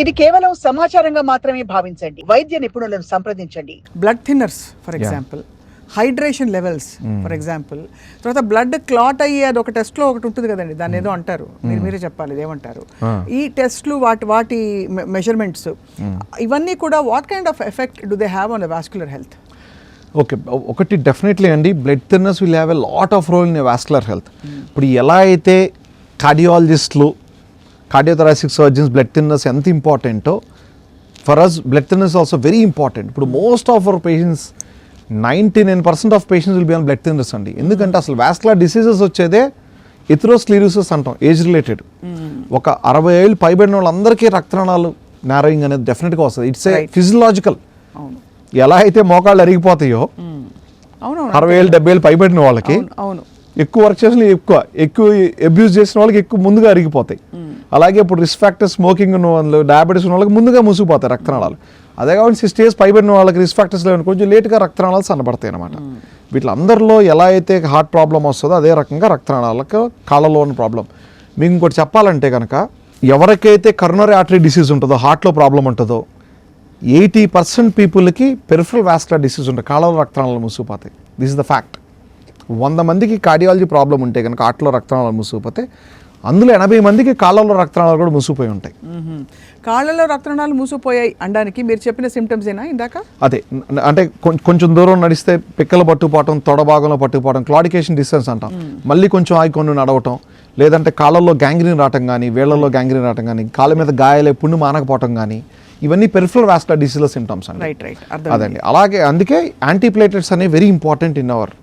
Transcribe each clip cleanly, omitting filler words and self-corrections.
ఇది కేవలం సమాచారంగా మాత్రమే భావించండి. వైద్య నిపుణులను సంప్రదించండి. Blood thinners for example, hydration levels for example, తర్వాత బ్లడ్ క్లాట్ అయ్యే అది ఒక టెస్ట్లో ఒకటి ఉంటుంది కదండి, దాన్ని ఏదో అంటారు, మీరే చెప్పాలి ఏమంటారు. ఈ టెస్ట్లు వాటి మెజర్మెంట్స్ ఇవన్నీ కూడా what kind of effect do they have on the vascular health? Okay, ఒకటి డెఫినెట్లీ అండి, blood thinners will have a lot of role in vascular health. ఇప్పుడు ఎలా అయితే కార్డియాలజిస్టులు, కార్డియోథొరాసిక్ సర్జన్స్ బ్లడ్ థిన్నర్స్ ఎంత ఇంపార్టెంటో, for us blood thinners also very important. ఇప్పుడు most of our patients 99% of patients will be on blood thinners అండి. ఎందుకంటే అసలు వాస్కులర్ డిసీజెస్ వచ్చేదే ఎథెరోస్క్లెరోసిస్ అంటాం, ఏజ్ రిలేటెడ్. ఒక 60 ఏళ్ళు పైబడిన వాళ్ళందరికీ రక్తనాళాలు నారోయింగ్ అనేది డెఫినెట్గా వస్తుంది. It's a physiological. ఎలా అయితే మోకాళ్ళు అరిగిపోతాయో 60 ఏళ్ళు 70 ఏళ్ళు పైబడిన వాళ్ళకి ఎక్కువ వర్క్ చేసిన ఎక్కువ అబ్యూస్ చేసిన వాళ్ళకి ఎక్కువ ముందుగా అరిగిపోతాయి. అలాగే ఇప్పుడు రిస్క్ ఫ్యాక్టర్స్, స్మోకింగ్ ఉన్న వాళ్ళు, డయాబెటీస్ ఉన్న వాళ్ళకి ముందుగా మూసిపోతాయి రక్తనాళాలు. అదే కాబట్టి 60 years పైబడిన వాళ్ళకి రిస్క్ ఫ్యాక్టర్స్ లేని కొంచెం లేట్గా రక్తనాళాలు సన్నబడతాయి అనమాట. వీటిలందరిలో ఎలా అయితే హార్ట్ ప్రాబ్లం వస్తుందో అదే రకంగా రక్తనాళాలకు కాళ్ళలో ఉన్న ప్రాబ్లం. మీకు ఇంకోటి చెప్పాలంటే కనుక, ఎవరికైతే కరోనరీ ఆర్టరీ డిసీజ్ ఉంటుందో, హార్ట్లో ప్రాబ్లం ఉంటుందో, 80% పీపుల్కి పెరిఫరల్ వాస్కులర్ డిసీజ్ ఉంటుంది, కాళ్ళలో రక్తనాళాలు మూసిపోతాయి. This is the fact. 100 మందికి కార్డియాలజీ ప్రాబ్లం ఉంటే కనుక హార్ట్లో రక్తనాళాలు మూసిపోతే అందులో 80 మందికి కాళ్ళలో రక్తనాళాలు కూడా మూసిపోయి ఉంటాయి. కాళ్ళలో రక్తనాళాలు మూసిపోయాయి అనడానికి మీరు చెప్పిన సిమ్టమ్స్ ఏనా ఇందాక? అదే, అంటే కొంచెం దూరం నడిస్తే పిక్కలు పట్టుకుపోవటం, తొడ భాగంలో పట్టుకుపోవడం, క్లాడికేషన్ డిస్టెన్స్ అంటాం. మళ్ళీ కొంచెం ఆగికొని నడవటం, లేదంటే కాళ్ళల్లో గ్యాంగ్రీన్ రావటం కానీ, వేళ్లలో గ్యాంగ్రీన్ రావటం కానీ, కాళ్ళ మీద గాయాలే పుండు మానకపోవటం కానీ, ఇవన్నీ పెరిఫరల్ వాస్కులర్ డిసీజ్ సిమ్టమ్స్ అండి. అదండి. అలాగే అందుకే యాంటీప్లేటెట్స్ అనేవి very important in hour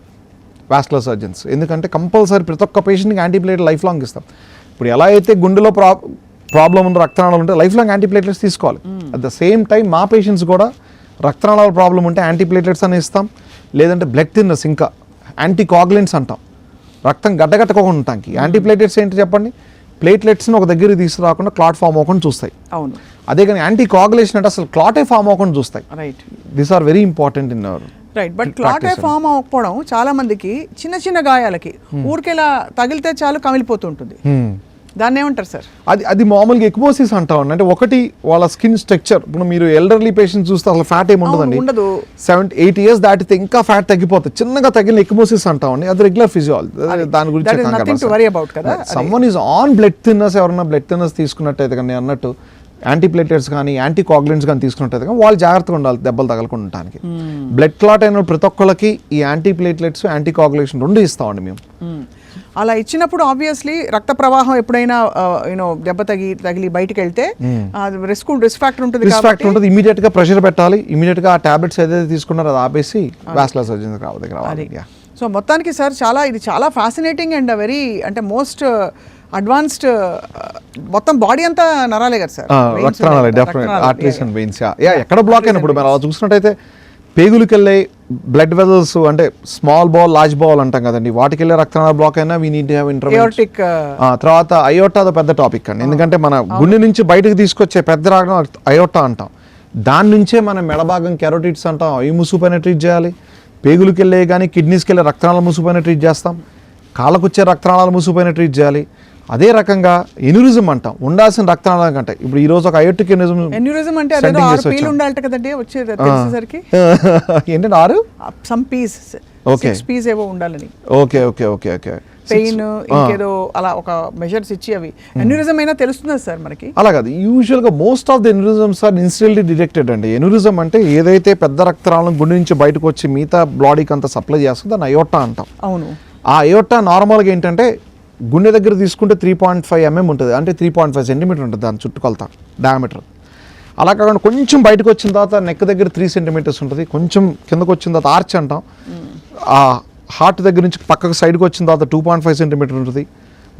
vascular surgeons. ఎందుకంటే కంపల్సరీ ప్రతి ఒక్క పేషెంట్కి యాంటీప్లేటెట్ లైఫ్ లాంగ్ ఇస్తాం. ఇప్పుడు ఎలా అయితే గుండెలో ప్రాబ్లం ఉన్న రక్తనాళాలు ఉంటే లైఫ్ లాంగ్ యాంటీప్లేటెట్స్ తీసుకోవాలి. అట్ ద సేమ్ టైం మా పేషెంట్స్ కూడా రక్తనాళాల ప్రాబ్లం ఉంటే యాంటీప్లేటెట్స్ అని ఇస్తాం, లేదంటే బ్లడ్ థిన్నర్స్, ఇంకా యాంటీకోగులెంట్స్ అంటాం, రక్తం గడ్డగట్టకుండా ఉండటానికి. యాంటీప్లేటెట్స్ ఏంటి చెప్పండి? ప్లేట్లెట్స్ని ఒక దగ్గర తీసుకురాకుండా క్లాట్ ఫామ్ అవ్వకుండా చూస్తాయి. అవును. అదే కానీ యాంటీకోగులేషన్ అంటే అసలు క్లాటే ఫామ్ అవ్వకుండా చూస్తాయి. Right. These are very important in our. Right. But క్లాటే ఫామ్ అవ్వకపోవడం చాలా మందికి చిన్న చిన్న గాయాలకి ఊరికేలా తగిలితే చాలు కమిలిపోతుంటుంది. దాన్ని ఏమంటారు సార్? అది మామూలుగా ఎక్మోసిస్ అంటాం. అంటే ఒకటి వాళ్ళ స్కిన్ స్ట్రక్చర్. ఇప్పుడు మీరు ఎల్డర్లీ పేషెంట్స్ చూస్తే అసలు ఫ్యాట్ ఏమి ఉండదండి. 70-80 years దాటితే ఇంకా ఫ్యాట్ తగ్గిపోతుంది. చిన్నగా తగిలిన ఎక్మోసిస్ అంటాం. అది రెగ్యులర్ ఫిజియాలజీ. దాని గురించి someone is on blood thinners, ఎవరైనా బ్లడ్ థిన్నర్స్ తీసుకున్నట్టయితే కానీ అన్నట్టు యాంటీప్లేటెట్స్ కానీ యాంటీకోగులెంట్స్ కానీ తీసుకున్నట్టయితే కానీ వాళ్ళు జాగ్రత్తగా ఉండాలి దెబ్బలు తగలకుండా ఉండడానికి. బ్లడ్ క్లాట్ అయిన ప్రతి ఒక్కళ్ళకి ఈ యాంటీప్లేట్లెట్స్, యాంటీకోగులేషన్ 2 ఇస్తామండి మేము. అలా ఇచ్చినప్పుడు ఆబ్వియస్లీ రక్త ప్రవాహం ఎప్పుడైనా దెబ్బ తగిలి బయటకు వెళ్తే రిస్క్ ఫ్యాక్టర్ ఉంటుంది. రిస్క్ ఫ్యాక్టర్ ఉంటుంది. ఇమీడియట్ గా ప్రెషర్ పెట్టాలి. ఇమీడియట్ గా ఆ టాబ్లెట్స్ ఏదైతే తీసుకున్నారో అది ఆపేసి వాస్కులర్ సర్జన్ రావాలి. సో మొత్తానికి సార్ ఇది చాలా ఫ్యాసినేటింగ్ అండ్ వెరీ, అంటే మోస్ట్ అడ్వాన్స్డ్, మొత్తం బాడీ అంతా నరాలే కదా సార్, రక్తనాళాలు, డెఫినెట్ ఆర్టరీస్ అండ్ వెయిన్స్. ఎక్కడ బ్లాక్ అయినప్పుడు మనం అలా చూసినట్టయితే పేగులకి వెళ్ళే బ్లడ్ వెజల్స్, అంటే స్మాల్ బాల్, లార్జ్ బాల్ అంటాం కదండి, వాటికి వెళ్ళే రక్తనాళ బ్లాక్ అయినా we need to have intervention. తర్వాత అయోటా అదో పెద్ద టాపిక్ అండి. ఎందుకంటే మన గుండె నుంచి బయటకు తీసుకొచ్చే పెద్ద రాగం అయోటా అంటాం. దాని నుంచే మనం మెడభాగం కెరోటిడ్స్ అంటాం, అవి ముసుపైన ట్రీట్ చేయాలి. పేగులకి వెళ్ళే కానీ కిడ్నీస్కి వెళ్ళే రక్తనాళాలు ముసుపైన ట్రీట్ చేస్తాం. కాళ్ళకు వచ్చే రక్తనాళాలు ముసుపైన ట్రీట్ చేయాలి. అదే రకంగా ఎన్యూరిజం అంటాం, ఉండాల్సిన రక్తనాళాల కంటే. ఇప్పుడు ఈ రోజు ఒక అయోటిక్ ఎన్యూరిజం అంటే అదేదో 6 పీలు ఉండాలట కదండి వచ్చేది తెలిసేసరికి. ఏంటంటే 6 సమ్ పీస్, 6 పీస్ ఏవో ఉండాలని. Okay okay okay okay. Pain ఇంకేదో అలా ఒక మెజర్స్ ఇచ్చి అవి ఎన్యూరిజం అయినా తెలుస్తుందా సార్ మనకి? అలా కాదు. యూజువల్గా most of the aneurysms are instantly detected అండి. ఎన్యూరిజం అంటే ఏదైతే పెద్ద రక్తనాళం గుండె నుంచి బయటకు వచ్చి మిగతా బాడీకి అంతా సప్లై చేస్తుందో దాన్ని అయోటా అంటాం. అవును. ఆ అయోటా నార్మల్గా ఏంటంటే గుండె దగ్గర తీసుకుంటే 3.5 mm ఉంటుంది, అంటే 3.5 centimeter ఉంటుంది దాని చుట్టుకొలత డయామీటర్. అలా కాకుండా కొంచెం బయటకు వచ్చిన తర్వాత నెక్ దగ్గర 3 centimeters ఉంటుంది, కొంచెం కిందకు వచ్చిన తర్వాత ఆర్చ్ అంటాం. ఆ హార్ట్ దగ్గర నుంచి పక్కకు సైడ్కి వచ్చిన తర్వాత 2.5 centimeter ఉంటుంది.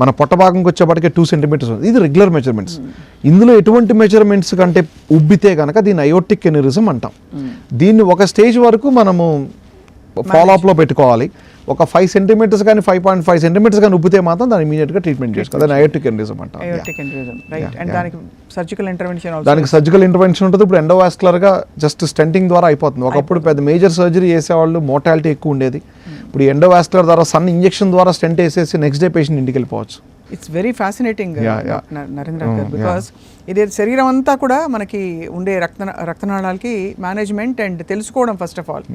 మన పొట్ట భాగంకి వచ్చేప్పటికే 2 centimeters ఉంటుంది. ఇది రెగ్యులర్ మెజర్మెంట్స్. ఇందులో ఎటువంటి మెజర్మెంట్స్ కంటే ఉబ్బితే కనుక దీన్ని అయోటిక్ ఎన్యూరిజం అంటాం. దీన్ని ఒక స్టేజ్ వరకు మనము ఫాలోఅప్లో పెట్టుకోవాలి. ఒక 5 centimeters కానీ 5.5 centimeters కానీ ఉబ్బితే మాత్రం దాన్ని ఇమీడియట్గా ట్రీట్మెంట్ చేసుకోవాలి. దాన్ని అయోటిక్ ఎన్యూరిజం అంటాం. దానికి సర్జికల్ ఇంటర్వెన్షన్ ఉంటుంది. ఇప్పుడు ఎండోవాస్కులర్గా జస్ట్ స్టెంటింగ్ ద్వారా అయిపోతుంది. ఒకప్పుడు పెద్ద మేజర్ సర్జరీ చేసేవాళ్ళు, మోర్టాలిటీ ఎక్కువ ఉండేది. ఇప్పుడు ఎండోవాస్కులర్ ద్వారా సన్ ఇంజెక్షన్ ద్వారా స్టెంట్ వేసేసి నెక్స్ట్ డే పేషెంట్ ఇంటికి వెళ్ళిపోవచ్చు. ఇట్స్ వెరీ ఫ్యాసినేటింగ్ నరేంద్ర గారు, yeah. బికాస్ ఇది శరీరం అంతా కూడా మనకి ఉండే రక్తనాళాలకి మేనేజ్మెంట్ అండ్ తెలుసుకోవడం ఫస్ట్ ఆఫ్ ఆల్.